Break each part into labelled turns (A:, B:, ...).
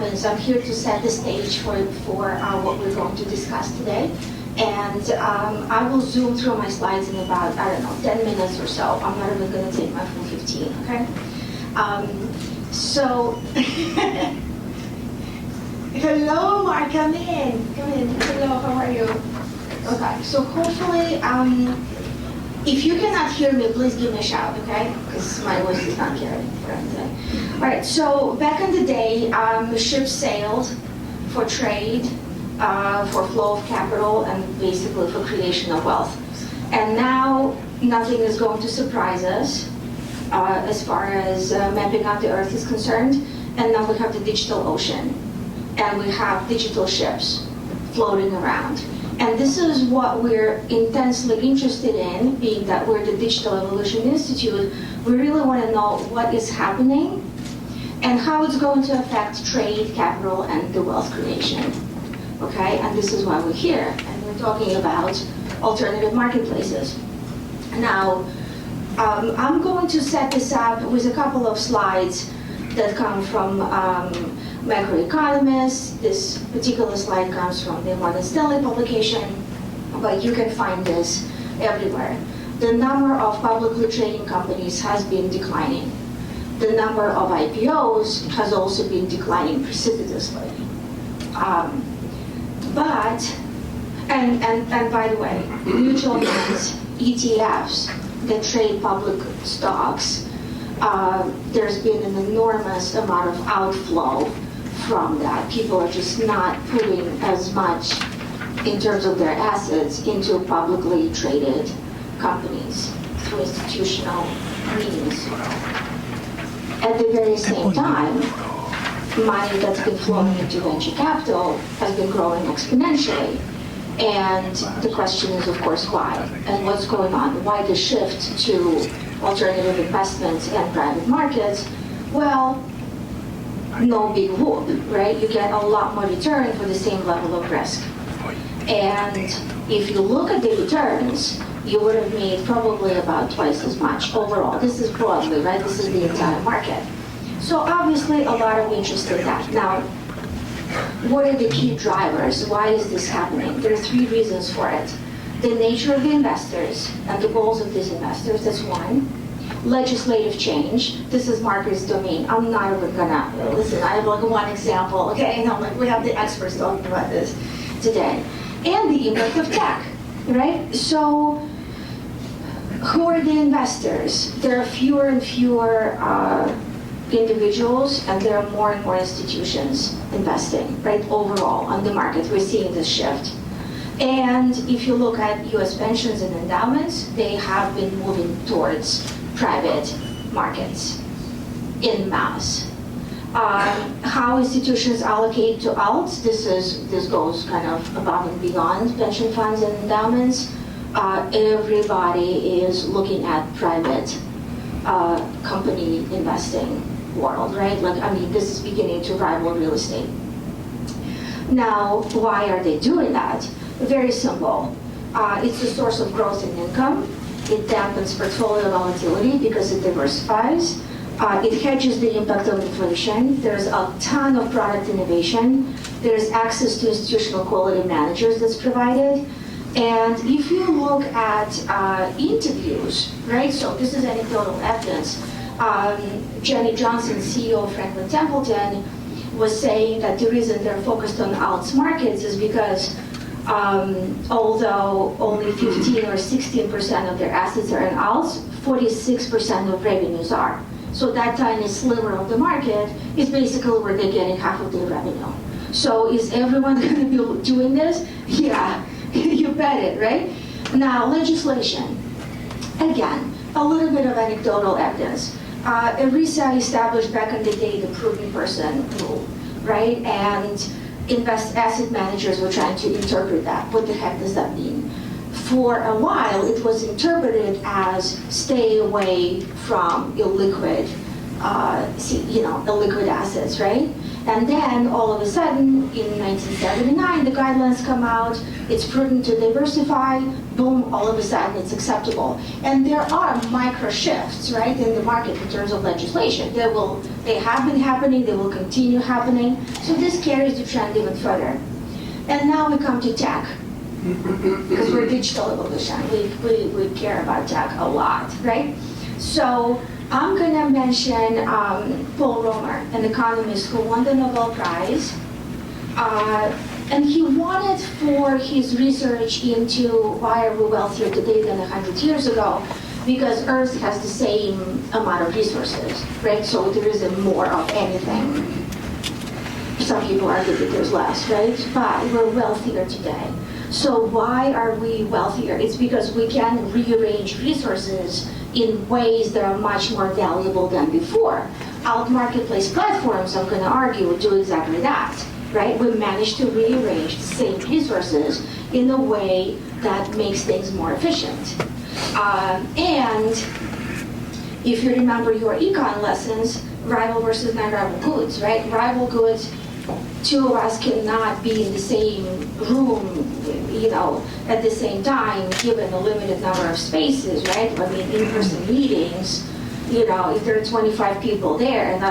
A: means I'm here to set the stage for what we're going to discuss today. And I will zoom through my slides in about, I don't know, 10 minutes or so. I'm not even going to take my full 15, okay? Hello, Mark, come in. Hello, how are you? Okay, so hopefully, if you cannot hear me, please give me a shout, okay? Because my voice is not carrying for anything. All right, so back in the day, ships sailed for trade, for flow of capital, and basically for creation of wealth. And now, nothing is going to surprise us as far as mapping out the Earth is concerned. And now we have the digital ocean, and we have digital ships floating around. And this is what we're intensely interested in, being that we're the Digital Evolution Institute. We really want to know what is happening and how it's going to affect trade, capital, and the wealth creation. Okay, and this is why we're here, and we're talking about alternative marketplaces. Now, I'm going to set this up with a couple of slides that come from macroeconomists. This particular slide comes from the Morgan Stanley publication, but you can find this everywhere. The number of publicly trading companies has been declining. The number of IPOs has also been declining precipitously. And by the way, mutual funds, ETFs that trade public stocks, there's been an enormous amount of outflow from that. People are just not putting as much in terms of their assets into publicly traded companies through institutional means. At the very same time, money that's been flowing into venture capital has been growing exponentially. And the question is, of course, why? And what's going on? Why the shift to alternative investments and private markets? Well, no big whoop, right? You get a lot more return for the same level of risk. And if you look at the returns, you would have made probably about twice as much overall. This is broadly, right? This is the entire market. So obviously a lot of interest in that. Now, what are the key drivers? Why is this happening? There are three reasons for it. The nature of the investors and the goals of these investors, that's one. Legislative change. This is Margaret's domain. I'm not even gonna, listen, I have like one example, okay? And I'm like, we have the experts talking about this today. And the impact of tech, right? So, who are the investors? There are fewer and fewer individuals, and there are more and more institutions investing, right, overall on the market. We're seeing this shift. And if you look at US pensions and endowments, they have been moving towards private markets in mass. How institutions allocate to alts, this goes kind of above and beyond pension funds and endowments. Everybody is looking at private company investing world, right? Like, I mean, this is beginning to rival real estate. Now, why are they doing that? Very simple. It's a source of growth and income. It dampens portfolio volatility because it diversifies. It hedges the impact of inflation. There's a ton of product innovation. There's access to institutional quality managers that's provided. And if you look at interviews, right, so this is anecdotal evidence. Jenny Johnson, CEO of Franklin Templeton, was saying that the reason they're focused on alts markets is because although only 15 or 16% of their assets are in alts, 46% of revenues are. So that tiny sliver of the market is basically where they're getting half of their revenue. So is everyone going to be doing this? Yeah, you bet it, right? Now, legislation. Again, a little bit of anecdotal evidence. ERISA established back in the day the prudent person rule, right? And asset managers were trying to interpret that. What the heck does that mean? For a while, it was interpreted as stay away from illiquid, illiquid assets, right? And then all of a sudden, in 1979, the guidelines come out, it's prudent to diversify, boom, all of a sudden it's acceptable. And there are micro shifts, right, in the market in terms of legislation. They have been happening, they will continue happening. So this carries the trend even further. And now we come to tech, because we're digital evolution. We care about tech a lot, right? So I'm going to mention Paul Romer, an economist who won the Nobel Prize. And he won it for his research into why are we wealthier today than 100 years ago, because Earth has the same amount of resources, right? So there isn't more of anything. Some people argue that there's less, right? But we're wealthier today. So why are we wealthier? It's because we can rearrange resources in ways that are much more valuable than before. Out marketplace platforms, I'm going to argue, do exactly that, right? We managed to rearrange the same resources in a way that makes things more efficient. And if you remember your econ lessons, rival versus non-rival goods, right? Rival goods, two of us cannot be in the same room, at the same time, given a limited number of spaces, right? I mean, in-person meetings, if there are 25 people there, and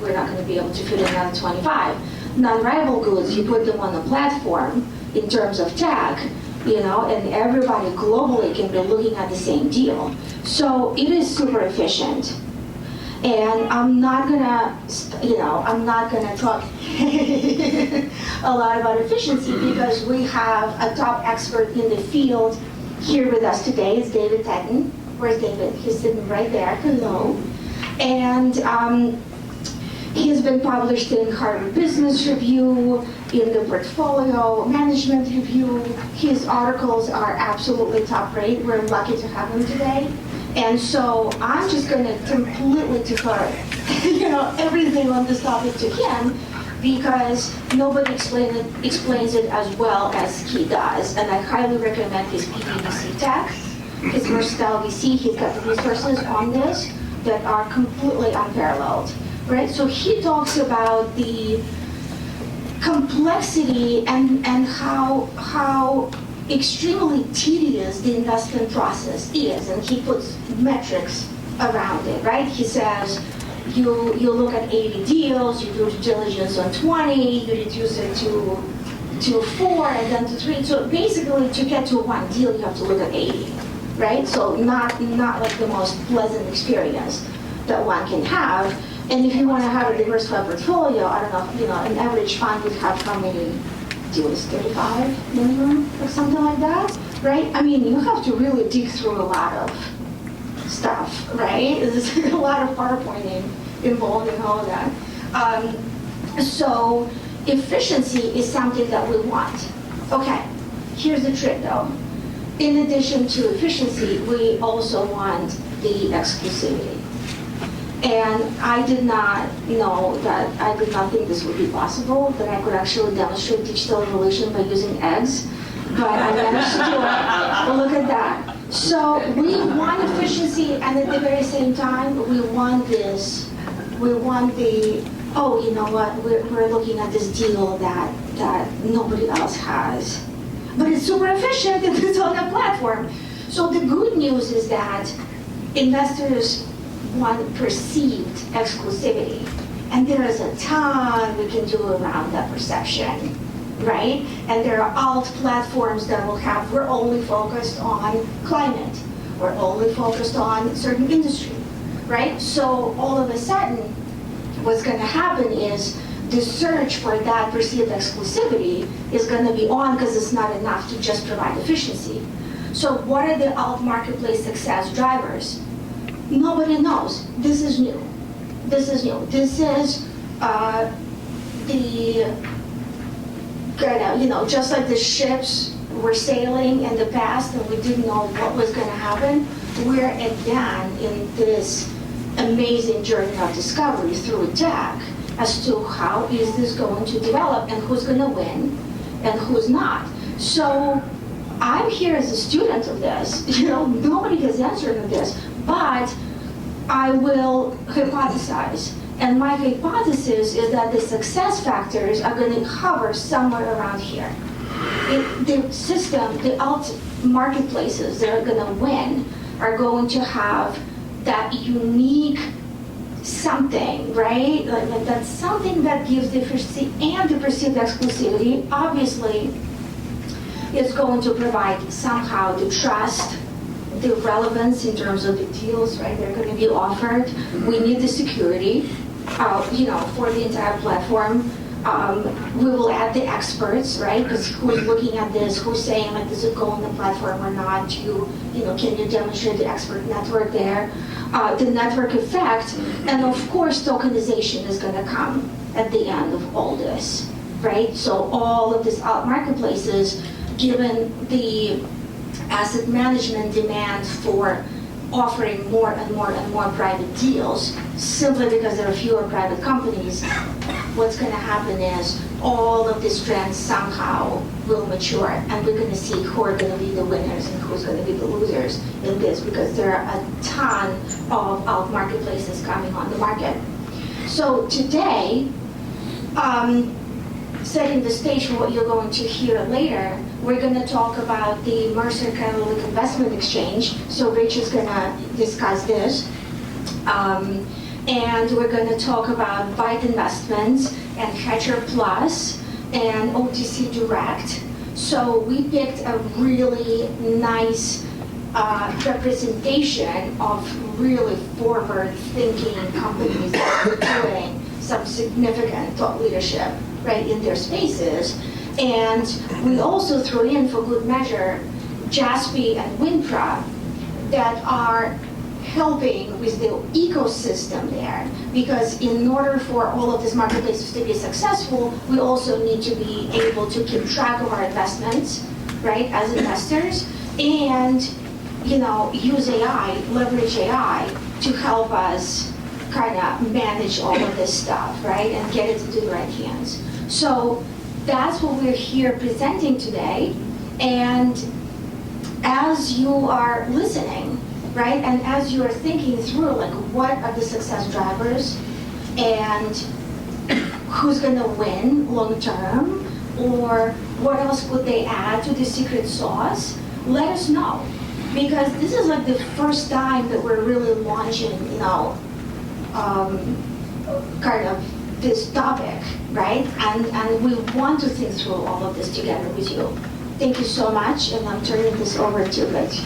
A: we're not going to be able to fit another 25. Non-rival goods, you put them on the platform in terms of tech, and everybody globally can be looking at the same deal. So it is super efficient. And I'm not gonna talk a lot about efficiency because we have a top expert in the field here with us today. It's David Tetton. Where's David? He's sitting right there. Hello. And he has been published in Harvard Business Review, in the Portfolio Management Review. His articles are absolutely top rate. We're lucky to have him today. And so I'm just going to completely defer, everything on this topic to him because nobody explains it as well as he does. And I highly recommend his PPVC Tech, his Versatile VC. He's got the resources on this that are completely unparalleled, right? So he talks about the complexity and how extremely tedious the investment process is, and he puts metrics around it, right? He says you look at 80 deals, you do due diligence on 20, you reduce it to 4 and then to 3. So basically to get to one deal you have to look at 80, right? So not like the most pleasant experience that one can have. And if you want to have a diversified portfolio, I don't know, an average fund would have how many deals, 35 minimum or something like that, right? I mean, you have to really dig through a lot of stuff, right? There's a lot of PowerPointing involved in all of that. So efficiency is something that we want. Okay, here's the trick though. In addition to efficiency, we also want the exclusivity. And I did not think this would be possible, that I could actually demonstrate digital evolution by using eggs, but I managed to do it. Look at that. So we want efficiency, and at the very same time, we want you know what, we're looking at this deal that nobody else has. But it's super efficient and it's on a platform. So the good news is that investors want perceived exclusivity. And there is a ton we can do around that perception, right? And there are alt platforms that will have, we're only focused on climate. We're only focused on certain industry, right? So all of a sudden, what's going to happen is the search for that perceived exclusivity is going to be on because it's not enough to just provide efficiency. So what are the alt marketplace success drivers? Nobody knows. This is new. This is new. This is just like the ships were sailing in the past and we didn't know what was going to happen, we're again in this amazing journey of discovery through tech as to how is this going to develop and who's going to win and who's not. So I'm here as a student of this. Nobody has answered on this, but I will hypothesize. And my hypothesis is that the success factors are going to hover somewhere around here. The system, the alt marketplaces that are going to win are going to have that unique something, right? Like that's something that gives the perceived exclusivity. Obviously, it's going to provide somehow the trust, the relevance in terms of the deals, right? They're going to be offered. We need the security, for the entire platform. We will add the experts, right? Because who's looking at this? Who's saying like, does it go on the platform or not? Can you demonstrate the expert network there? The network effect, and of course, tokenization is going to come at the end of all this, right? So all of these marketplaces, given the asset management demand for offering more and more and more private deals, simply because there are fewer private companies, what's going to happen is all of these trends somehow will mature, and we're going to see who are going to be the winners and who's going to be the losers in this, because there are a ton of alt marketplaces coming on the market. So today, setting the stage for what you're going to hear later, we're going to talk about the Mercer Catholic Investment Exchange. So Rich is going to discuss this. And we're going to talk about Byte Investments and Hedger Plus and OTC Direct. So we picked a really nice representation of really forward-thinking companies that are doing some significant thought leadership, right, in their spaces. And we also threw in, for good measure, JASPI and Wintra that are helping with the ecosystem there, because in order for all of these marketplaces to be successful, we also need to be able to keep track of our investments, right, as investors, and use AI, leverage AI to help us kind of manage all of this stuff, right, and get it into the right hands. So that's what we're here presenting today. And as you are listening, right, and as you are thinking through, like, what are the success drivers and who's going to win long term, or what else would they add to the secret sauce, let us know. Because this is like the first time that we're really launching, kind of this topic, right? And we want to think through all of this together with you. Thank you so much, and I'm turning this over to Rich.